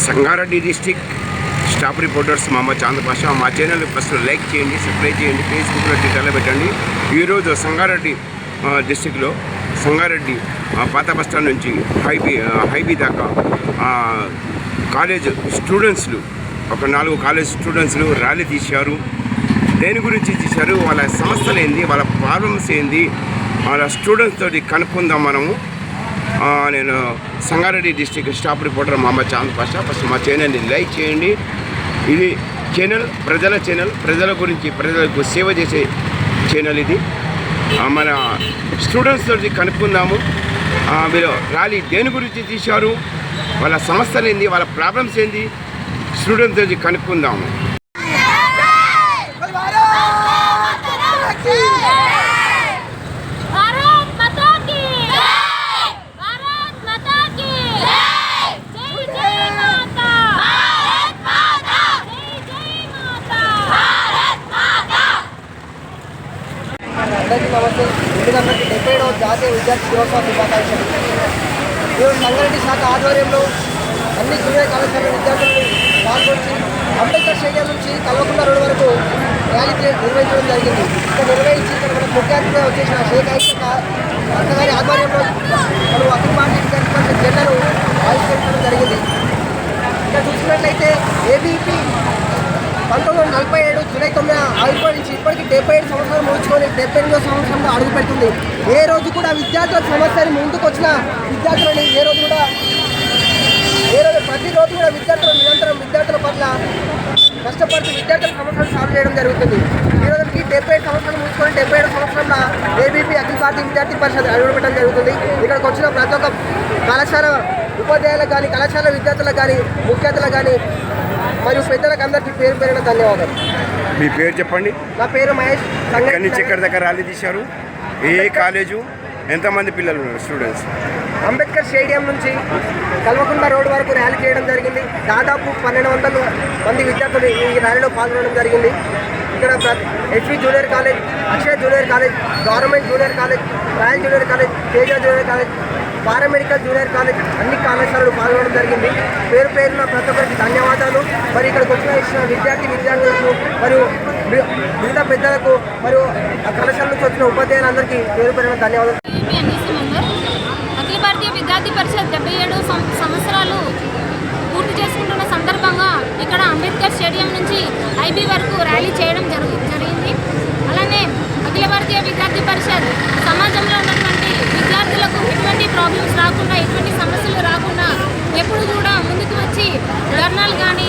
Sangareddy district staff reporters Mohammed Chand Pasha. మా ఛానల్ని first like చేయండి, సబ్స్క్రైబ్ చేయండి, ఫేస్బుక్లో ట్విట్టర్లో పెట్టండి. ఈరోజు సంగారెడ్డి డిస్టిక్లో సంగారెడ్డి పాత బస్టాండ్ నుంచి హైబీ దాకా కాలేజ్ స్టూడెంట్స్లు ఒక 4 కాలేజ్ స్టూడెంట్స్లు ర్యాలీ తీశారు. దేని గురించి తీశారు, వాళ్ళ సమస్యలు ఏంది, వాళ్ళ ప్రాబ్లమ్స్ ఏంది, వాళ్ళ స్టూడెంట్స్ తోటి కనుక్కుందాం మనము. నేను Sangareddy district staff reporter Mohammed Chand Pasha. First మా ఛానల్ని లైక్ చేయండి. ఇది ఛానల్ ప్రజల ఛానల్, ప్రజల గురించి ప్రజలకు సేవ చేసే ఛానల్ ఇది. మన స్టూడెంట్స్ తోటి కనుక్కుందాము. మీరు ర్యాలీ దేని గురించి తీశారు, వాళ్ళ సమస్యలు ఏంది, వాళ్ళ ప్రాబ్లమ్స్ ఏంది, స్టూడెంట్స్ తోటి కనుక్కుందాము. అందరికీ నమస్తే. 770వ జాతీయ విద్యార్థి దినోత్సవ శుభాకాంక్షలు. ఈరోజు సంగారెడ్డి శాఖ ఆధ్వర్యంలో అన్ని జూనియర్ కళాశాల విద్యార్థులను పాల్గొంచి అంబేద్కర్ స్టేడియం నుంచి కల్వకుంట్ల రోడ్ వరకు ర్యాలీ నిర్వహించడం జరిగింది. ఇక్కడ నిర్వహించి ఇక్కడ మన ముఖ్య అతిథిగా వచ్చేసిన షేక్ అక్కగారి ఆధ్వర్యంలో మనం అఖిల భారతీయ విద్యార్థి పరిషత్ జెండాను ఆవిష్కరించడం జరిగింది. ఇక్కడ చూసినట్లయితే ఏబీపీ 1947 జూలై 9 ఆవిర్భవించి ఇప్పటికీ 77 సంవత్సరాలు ముగించుకొని 78వ సంవత్సరంలో అడుగుపెట్టింది. ఏ రోజు కూడా విద్యార్థుల సమస్యని ముందుకు వచ్చిన విద్యార్థులని ప్రతిరోజు కూడా విద్యార్థులు నిరంతరం విద్యార్థుల పట్ల కష్టపడుతూ విద్యార్థుల సమస్యలు సాల్వ్ చేయడం జరుగుతుంది. ఈ రోజుకి 77 సంవత్సరాలు ముగించుకొని 77వ సంవత్సరంలో ఏబీపీ అఖిల భారతీయ విద్యార్థి పరిషత్ అడుగుపెట్టడం జరుగుతుంది. ఇక్కడికి వచ్చిన ప్రతి ఒక్క కళాశాల ఉపాధ్యాయులకు కానీ, కళాశాల విద్యార్థులకు కానీ, ముఖ్య అతిథులకు కానీ మరియు పెద్దలకు అందరికీ పేరు పేరున ధన్యవాదాలు. మీ పేరు చెప్పండి. నా పేరు మహేష్. ఎక్కడి నుంచి ఎక్కడి దగ్గర ర్యాలీ తీశారు, ఏ కాలేజు, ఎంతమంది పిల్లలు ఉన్నారు స్టూడెంట్స్? అంబేద్కర్ స్టేడియం నుంచి కల్వకుంట్ల రోడ్ వరకు ర్యాలీ చేయడం జరిగింది. దాదాపు 1200 మంది విద్యార్థులు ఈ ర్యాలీలో పాల్గొనడం జరిగింది. ఇక్కడ H V junior college, Akshaya junior college, government junior college, royal junior college, Teja junior college, paramedical junior college అన్ని కళాశాలలు పాల్గొనడం జరిగింది. పేరు పేరున ప్రతి ఒక్కరికి ధన్యవాదాలు. మరి ఇక్కడికి వచ్చిన విద్యార్థులకు మరియు మిగతా పెద్దలకు మరియు ఆ కళాశాల నుంచి వచ్చిన ఉపాధ్యాయులందరికీ పేరు పేరున ధన్యవాదాలు. అఖిల భారతీయ విద్యార్థి పరిషత్ 77 సంవత్సరాలు పూర్తి చేసుకుంటున్న సందర్భంగా ఇక్కడ అంబేద్కర్ స్టేడియం నుంచి ఐబీ వరకు ర్యాలీ చేయడం జరిగింది. అలానే అఖిల భారతీయ విద్యార్థి పరిషత్ సమాజంలో ఉన్నటువంటి విద్యార్థులకు ఎటువంటి ప్రాబ్లమ్స్ రాకుండా, ఎటువంటి సమస్యలు రాకుండా ఎప్పుడు కూడా ముందుకు వచ్చి ధర్నాలు కానీ